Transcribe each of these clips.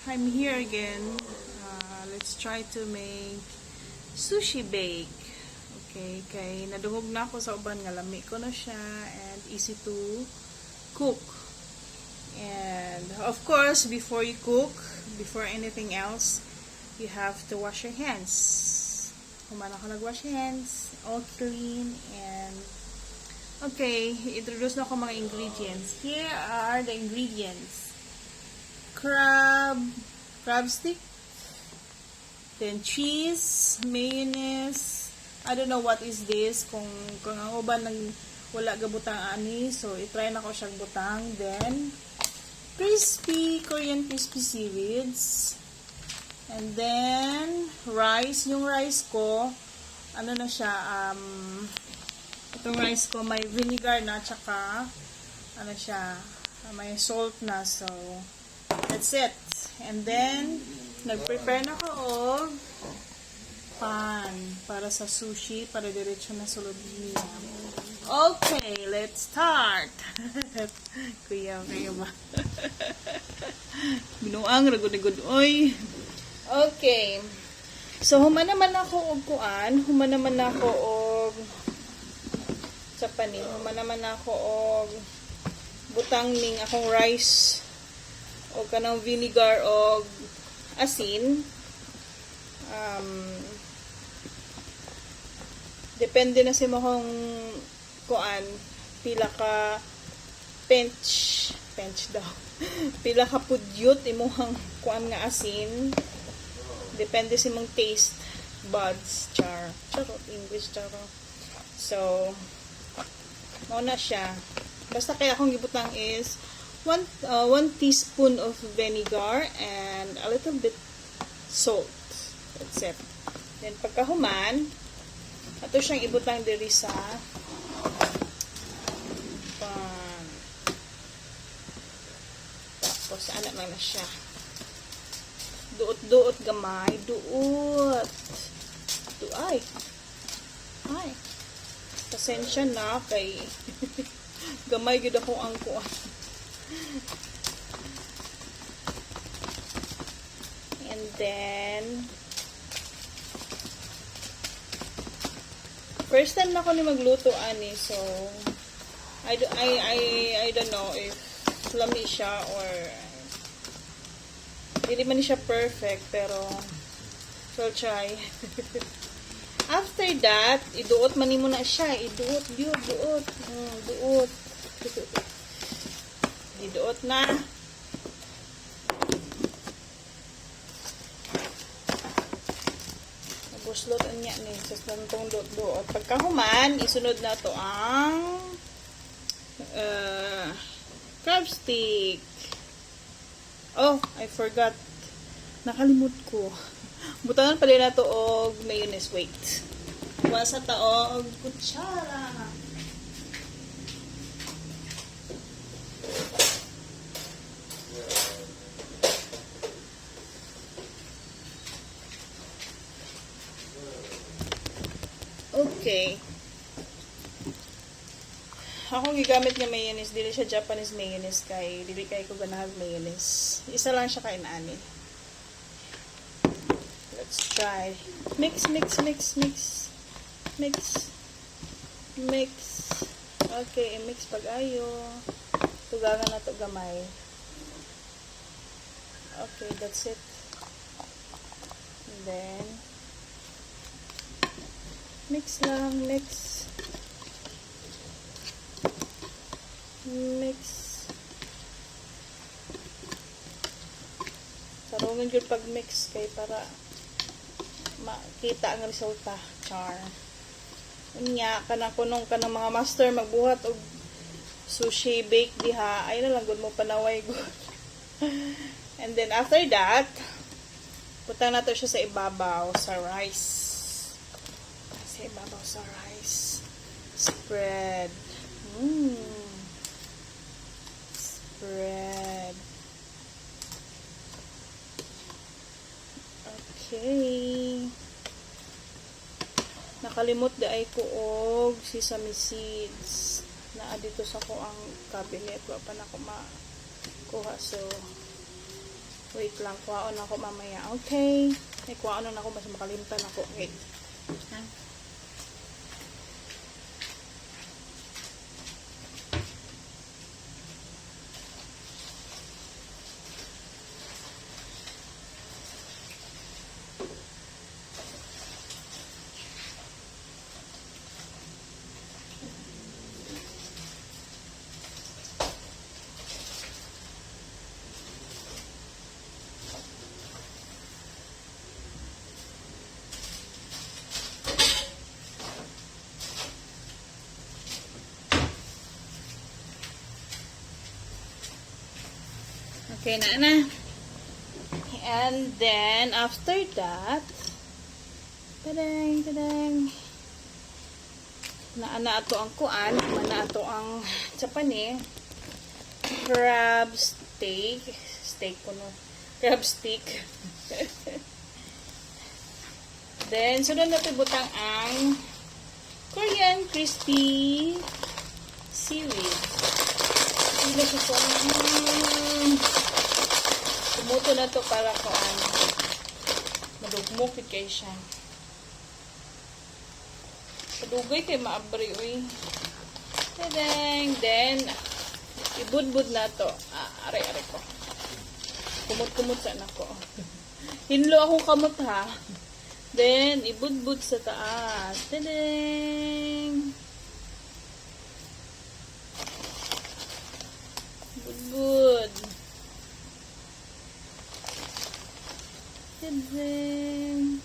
I'm here again. Let's try to make sushi bake. Okay, kay naduhog na ako sa uban nga lami ko na siya and easy to cook. And of course, before you cook, before anything else, you have to wash your hands. Humana ako nag-wash hands, all clean, and okay, introduce na ako mga ingredients. Here are the ingredients. Crab stick, then cheese, mayonnaise. I don't know what is this. Kung ang uban nang wala gabutang ani, so i-try na ko siyang butang. Then Korean crispy seaweeds. And then rice. Yung rice ko, ano na siya, itong rice ko may vinegar na, tsaka ano siya, may salt na. So that's it. And then nag-prepare na ko og pan para sa sushi, para diretso na sulod niya. Okay, let's start. Kuya ba? Binuang ragod-ragod oy. Okay. So human naman ako og kuan, human naman ako og sa panin, human naman ako og butang ning akong rice o kanang vinegar o asin. Depende na sa imong kuan, pila ka pinch daw. Pila ka pudyot imong kuan nga asin. Depende sa imong taste buds, charot English charot. So mao na siya. Basta kaya akong gibutang is 1 teaspoon of vinegar and a little bit salt. That's it. Then pagkahuman, ato siyang ibutang diri sa pan. Tapos anak na siya. Duot gamay, duot. Ay. Pasensya na kay gamay gid ako ang kuan. And then first time na ako ni magluto ani, so I don't know if lami siya or hindi man siya perfect, pero so try. After that, iduot man mo na siya, iduot. Iduot na. Buslot niya ni sa tantong duot. Pagkahuman, isunod na to ang crab stick. Oh, I forgot. Nakalimot ko. Butangan pala na to og mayonnaise. Wait. Wasa ta og kutsara. Okay. Ako gigamit nga mayonnaise, dili siya Japanese mayonnaise kay dili kay ko ganahan mayonnaise. Isa lang siya kay ani. Let's try. Mix. Okay, i-mix pag-ayo. Tugangan na to gamay. Okay, that's it. And then mix. Sarungin yun pag mix kay para makita ang resulta. Char. Unya, kanang kanang mga master magbuhat og sushi bake diha. Ay na lang gud mo panaway gud. And then after that, putang na to siya sa ibabaw sa rice. Spread. Spread. Okay. Nakalimot da ay ko og sesame seeds na dito sa ko ang cabinet. Wa pa na ko kuha. So, wait lang. Kuhaon ako mamaya. Okay. May kuhaon na ako. Mas makalimtan ako. Wait. Ha? Okay na. And then, after that, tadang, na ato ang kuan, na ato ang Japane, crab steak, crab stick. Then, sunod natin butang ang Korean crispy seaweed. Sila siya po. Tumuto na to para kuan. Madugmok kay siya. Padugay kay maabri uy. Then ibudbud na to. Are ko. Kumot sa nako. Hinlo ako kamot ha. Then ibudbud sa taas. Tadang. Budbud. Tadang.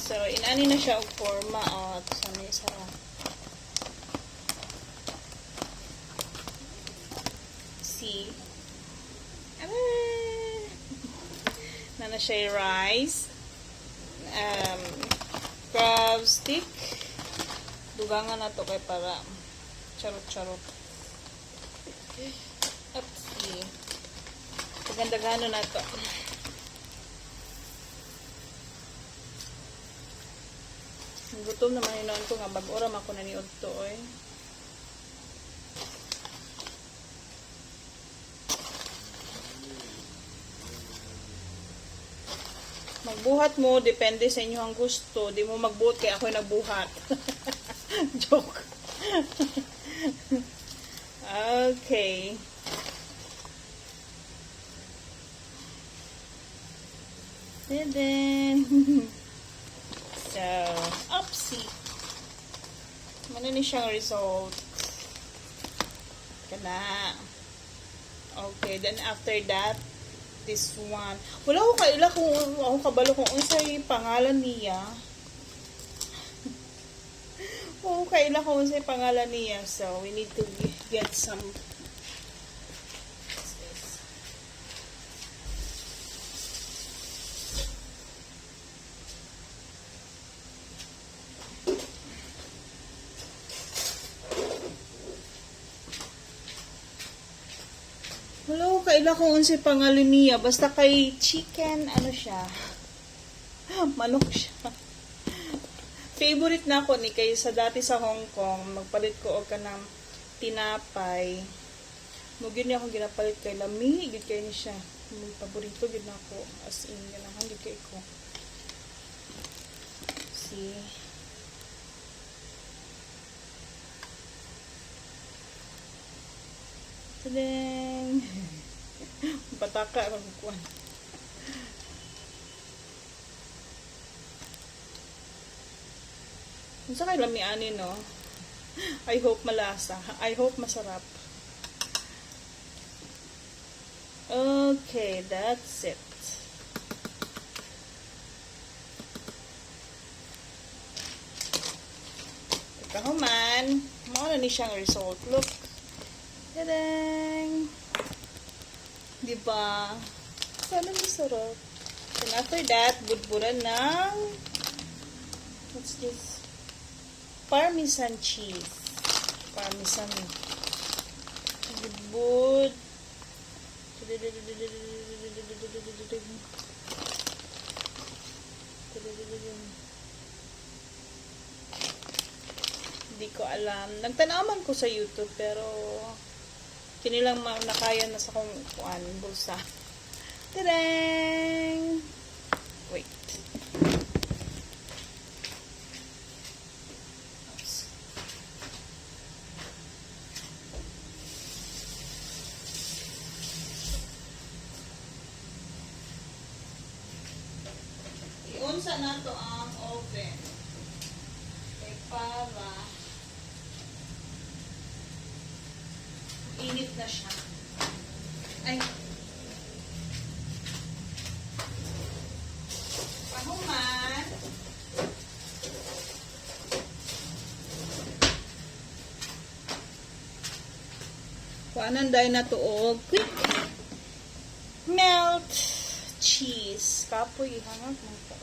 So, inani na siya og forma. Sana isa. See? Na siya yung rice. Crab stick. Dugangan na to kay para charot. Upsi. Pagandagano na to. Gutom naman hinoon ko nga bag-oram ako na niod to oy. Magbuhat mo, depende sa inyo ang gusto. Di mo magbuhat kaya ako'y nagbuhat. Joke. Okay. And then so, upsie. Ano ni siyang result? Kana. Okay, then after that, this one. Wala ko kaila kung ako kabalo kung unsay pangalan niya. Oo, kaila kung unsay pangalan niya. So, we need to get some. Hello, kaila kung unsay pangalan niya. Basta kay chicken, ano siya? Manok siya. Favorite na ako ni kay sa dati sa Hong Kong. Magpalit ko og kanang tinapay. Mugin niya akong ginapalit kay lami. Gid kay ni siya. Paborito gid na ako. As in, ganahan gid kay ko. See? Tadang! Pataka ang kuwan. Unsa kay lamianin no? I hope malasa. I hope masarap. Okay, that's it. Kahuman, mao na ni siyang result. Look. Tadang! Diba? Sana masarap. And after that, budburan ng what's this? Parmesan cheese. Parmesan. Budbud. Hindi ko alam. Nagtanaman ko sa YouTube pero kinilang nakaya na sa kong bulsa. Tadang! Wait. Oops. Iunsa na to ang oven. Okay, para init na siya. Ay. Pahuman. Kuanan dahil na tuog. Quick. Melt cheese. Kapoy, hangag mo pa.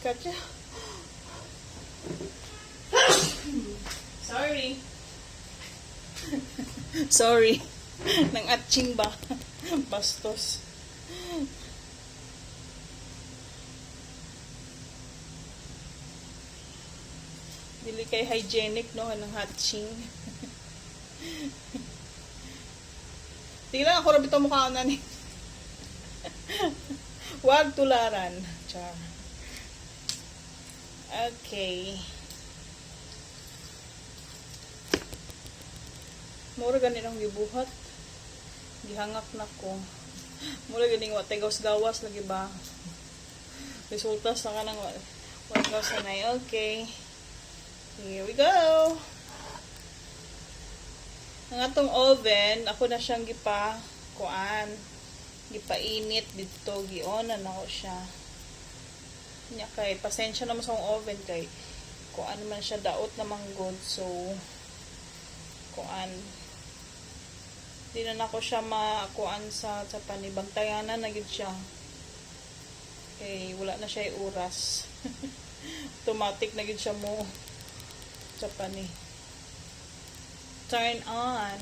Katya. Sorry. Sorry. Nang atching ba? Bastos. Dili kay hygienic no ng hatching. Tingnan ako rabito mukha na ni. Wag tularan. Char. Okay. Mura ganin ang gibuhat. Gihangak na ko. Mura ganing watay gawas-gawas lagi ba? Resulta sa kanang gawas na. Okay. Here we go. Ang atong oven, ako na siyang gipainit dito, gi-on na ako siya. Nya kay pasensya naman sa oven kay kuan man siya daot na manggod, so kuan di na nako siya makuan sa panibangtayanan na gid siya. Okay, wala na siya oras. Automatic na gid siya mo sa pani. Turn on.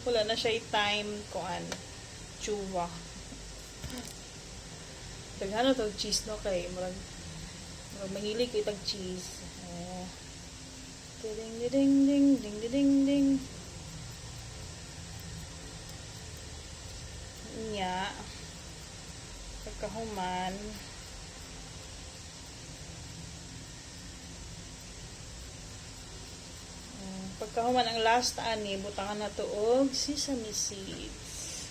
Wala na siya time kuan. Chuwa. Daghano tog cheese no kay murag mahilig kay tag cheese. Ding ding ding ding ding ding. Nya pagkahuman ang last ani butangan na to og sesame seeds.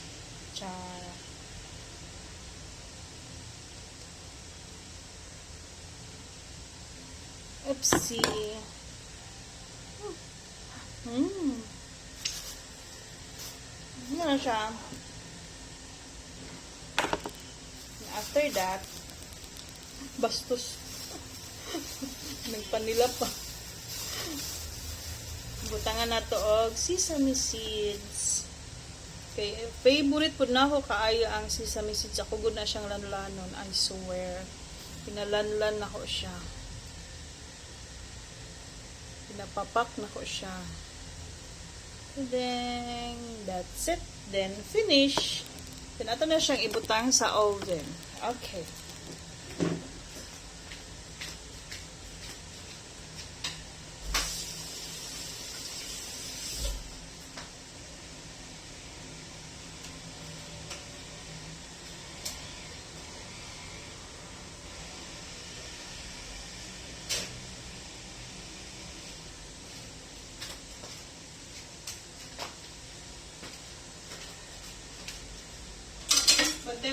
Char. Oopsie. Ano na siya? After that, bastos. Nagpanila pa. Butangan na to og sesame seeds. Okay, favorite po na ako kaayo ang sesame seeds. Ako gud na siyang lanlanon, I swear. Pinalanlan na ko siya. Pinapapak na ko siya. Then, that's it. Then, finish. Then, ato na siyang ibutang sa oven. Okay.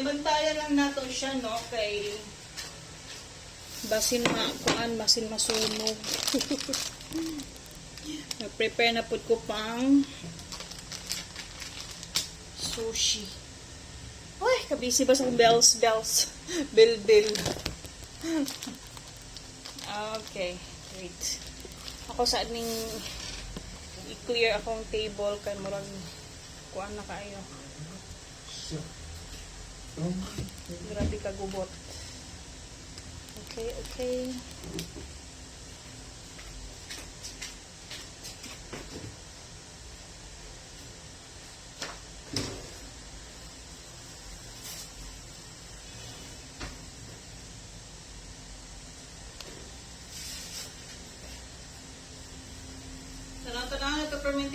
Bantayan lang nato siya, no? Kay basin masunog. Nag-prepare na po ko pang sushi. Ay, kabisi ba sa bells? Bill. Okay, wait. Ako sa aning i-clear akong table kay murag kuan na kayo. Grabe ka gubot. Okay.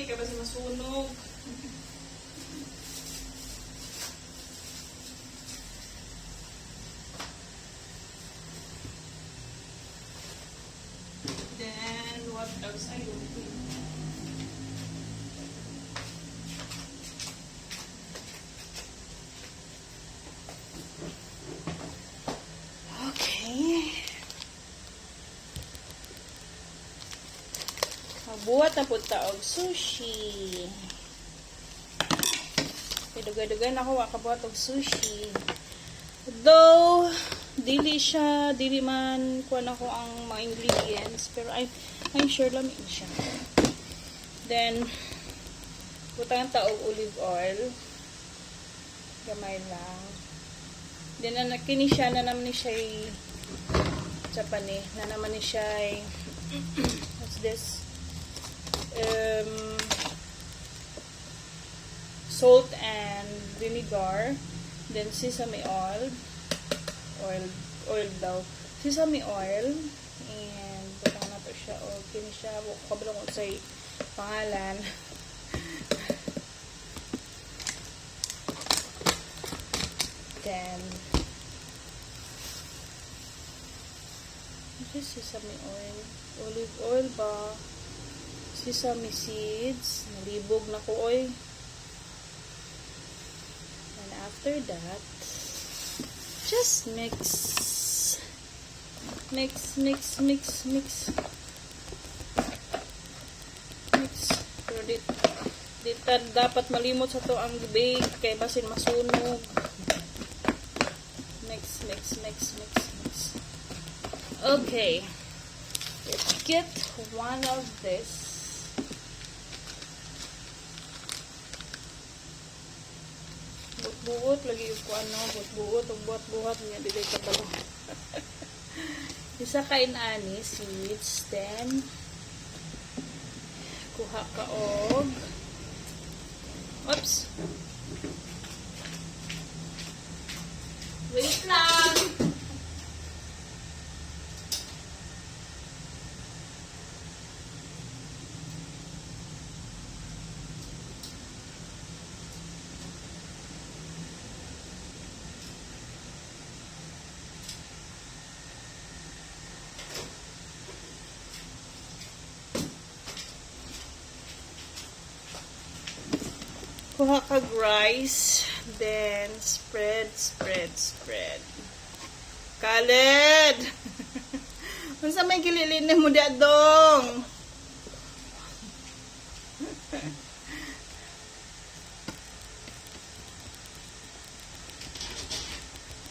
kaya basi masunog. Then, what else? Ayun. Okay. Magbuhat na po taog sushi. Dugay-dugay na ako makabuhat og sushi. Though, dili man kuha na ko ang mga ingredients, pero I'm sure lamin siya. Then, butang taog olive oil. Gamay lang. Then, kini siya na naman ni siya Japanese, na naman ni siya what's this? Salt and vinegar. Then, sesame oil. Oil daw. Sesame oil. And, butang na to siya. O, kini siya. Kabalong ko sa pangalan. Then, this is sesame oil. Olive oil ba? Sesame seeds. Nalibog na ko, oy. And after that, just mix. Mix. Pero dito dapat malimot sa to ang bake kay basin masunog. Mix. Okay. Let's get one of this. Buot lagi ko buot niya dili ka balo. Isa kain ani seeds, then kuha ka og oops. Wait lang. Kuha kag rice, then spread. Kaled! Unsa may gililin mo dong?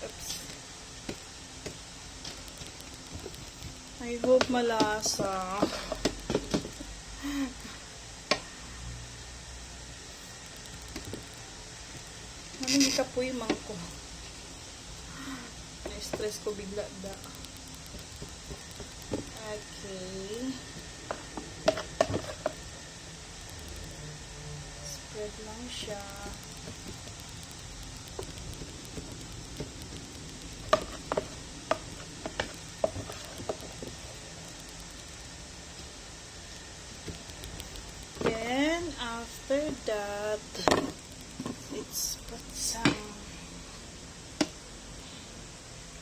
Oops. I hope malasa. Hindi kapoy man ko. Na-stress ko bigla da. Okay. Spread lang siya. Then, after that, let's put some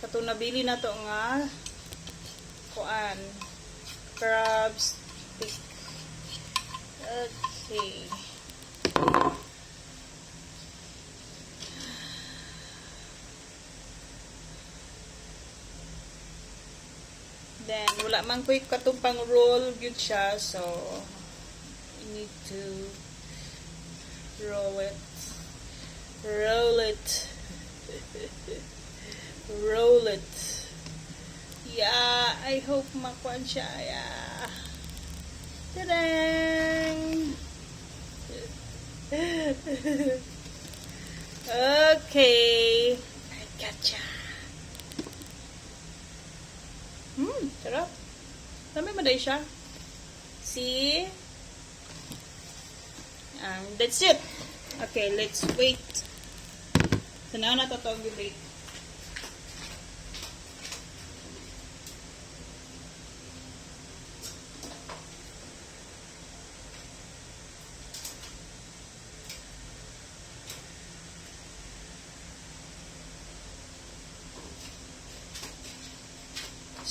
katong nabili na to nga kuan crab stick. Okay. Then wala man ko katong pang roll gyud siya, so you need to roll it. Roll it. Yeah, I hope makuan siya. Yeah. Ta-dang! Okay. I gotcha. Sarap. Dami maday siya. See? That's it. Okay, let's wait. So now na to bake.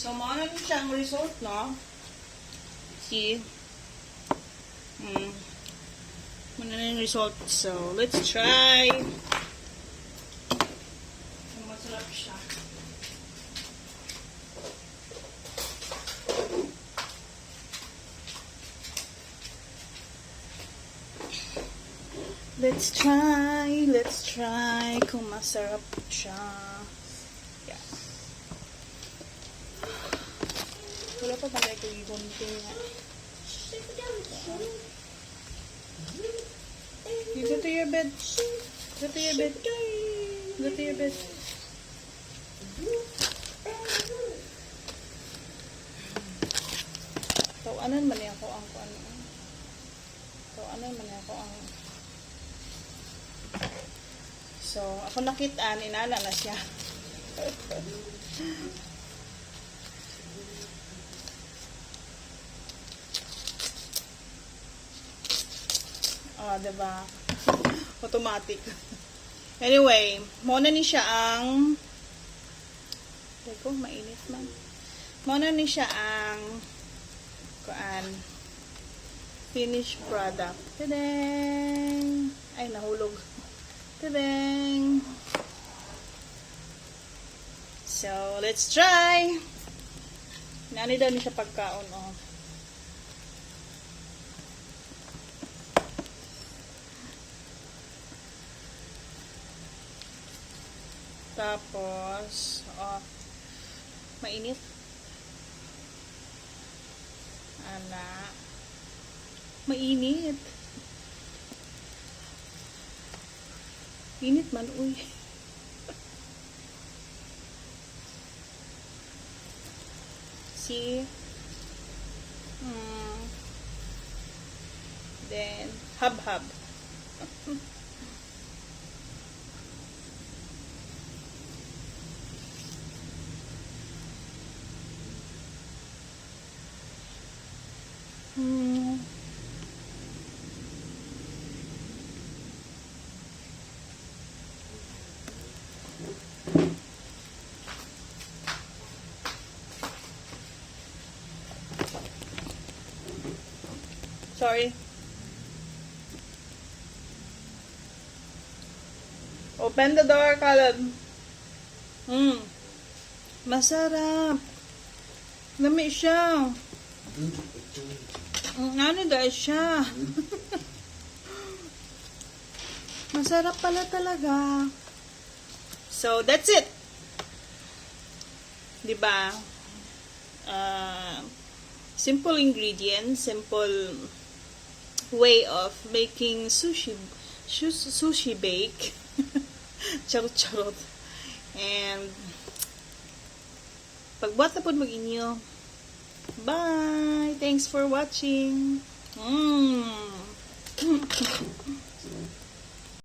So, mauna na siya ang result, no? See? Mauna na yung result. So, let's try. Masarap siya. Let's try kung masarap siya. Yeah. Wala pa pala ko i-gunting nga. You go to your bed. Go to your bed. Go to your bed. Tawanan man ako ang ano. Tawanan man ako ang. So, ako nakita, inala na siya. Diba? Automatic. Anyway, muna ni siya ang teko, mainit man. Muna ni siya ang finished product. Tadang! Ay, nahulog. Tadang! So, let's try! Nani daw ni siya pagkaon, oh. Tapos, mainit. Ala. Mainit. Init man, uy. See? Then, hab-hab. Sorry. Open the door, Caleb. Masarap. Lami siya. Ano dahil siya? Masarap pala talaga. So, that's it. Diba? Simple ingredients, simple way of making sushi bake. Charot. And pagbuhat na po mag-inyo. Bye! Thanks for watching.